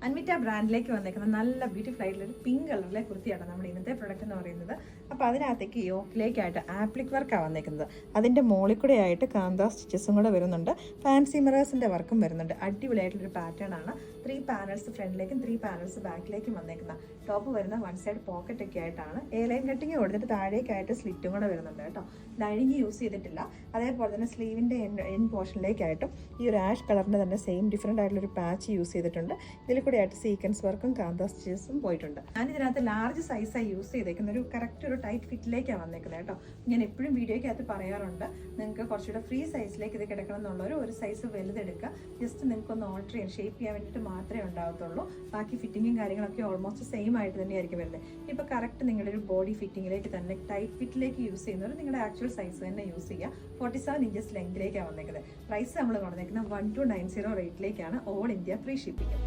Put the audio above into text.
അൻവിറ്റ ബ്രാൻഡിലേക്ക് വന്നേക്കുന്ന നല്ല ബ്യൂട്ടിഫുൾ ആയിട്ടുള്ള ഒരു പിങ്ക് കളറിലെ കുർത്തിയാണ് നമ്മുടെ ഇന്നത്തെ പ്രൊഡക്റ്റ് എന്ന് പറയുന്നത്. അപ്പോൾ അതിനകത്തേക്ക് യോക്കിലേക്കായിട്ട് ആപ്ലിക് വർക്കാണ് വന്നേക്കുന്നത്. അതിൻ്റെ മുകളിൽ കൂടെ ആയിട്ട് കാന്ത സ്റ്റിച്ചസും കൂടെ വരുന്നുണ്ട്. ഫാൻസി മിറേഴ്സിൻ്റെ വർക്കും വരുന്നുണ്ട്. അടിപൊളിയായിട്ടുള്ളൊരു പാറ്റേൺ ആണ്. 3 പാനൽസ് ഫ്രണ്ടിലേക്കും 3 പാനൽസ് ബാക്കിലേക്കും വന്നേക്കുന്ന ടോപ്പ് വരുന്ന 1 സൈഡ് പോക്കറ്റ് ഒക്കെ ആയിട്ടാണ്. എ ലൈൻ കട്ടിങ് കൊടുത്തിട്ട് താഴേക്കായിട്ട് സ്ലിറ്റും കൂടെ വരുന്നുണ്ട് കേട്ടോ. ലൈനിങ് യൂസ് ചെയ്തിട്ടില്ല. അതേപോലെ തന്നെ സ്ലീവിൻ്റെ എൻ പോർഷനിലേക്കായിട്ടും ഈ ഒരു ആഷ് കളറിൻ്റെ തന്നെ സെയിം ഡിഫറെൻ്റ് ആയിട്ടുള്ളൊരു പാച്ച് യൂസ് ചെയ്തിട്ടുണ്ട്. ഇതിൽ കൂടെ ആയിട്ട് സീക്വൻസ് വർക്കും കാന്ത സ്റ്റിച്ചസും പോയിട്ടുണ്ട്. ഞാൻ ഇതിനകത്ത് ലാർജ് സൈസായി യൂസ് ചെയ്തേക്കുന്ന ഒരു കറക്റ്റ് ഒരു ടൈറ്റ് ഫിറ്റിലേക്കാണ് വന്നേക്കുന്നത് കേട്ടോ. ഞാൻ എപ്പോഴും വീഡിയോയ്ക്കകത്ത് പറയാറുണ്ട്, നിങ്ങൾക്ക് കുറച്ചുകൂടെ ഫ്രീ സൈസിലേക്ക് ഇത് കിടക്കണം എന്നുള്ളവർ ഒരു സൈസ് വലുതെടുക്കുക. ജസ്റ്റ് നിങ്ങൾക്കൊന്ന് ഓൾട്ടർ ചെയ്യാൻ ഷേപ്പ് ചെയ്യാൻ വേണ്ടിയിട്ട് മാത്രമേ ഉണ്ടാകത്തുള്ളൂ. ബാക്കി ഫിറ്റിങ്ങും കാര്യങ്ങളൊക്കെ ഓൾമോസ്റ്റ് സെയിം ആയിട്ട് തന്നെയായിരിക്കും വരുന്നത്. ഇപ്പോൾ കറക്റ്റ് നിങ്ങളുടെ ഒരു ബോഡി ഫിറ്റിങ്ങിലേക്ക് തന്നെ ടൈറ്റ് ഫിറ്റിലേക്ക് യൂസ് ചെയ്യുന്നവർ നിങ്ങളുടെ ആക്ച്വൽ സൈസ് തന്നെ യൂസ് ചെയ്യുക. 47 ഇഞ്ചസ് ലെങ്തിലേക്കാണ് വന്നേക്കുന്നത്. പ്രൈസ് നമ്മൾ വന്നേക്കുന്നത് 1290 റേറ്റിലേക്കാണ്. All India free shipping.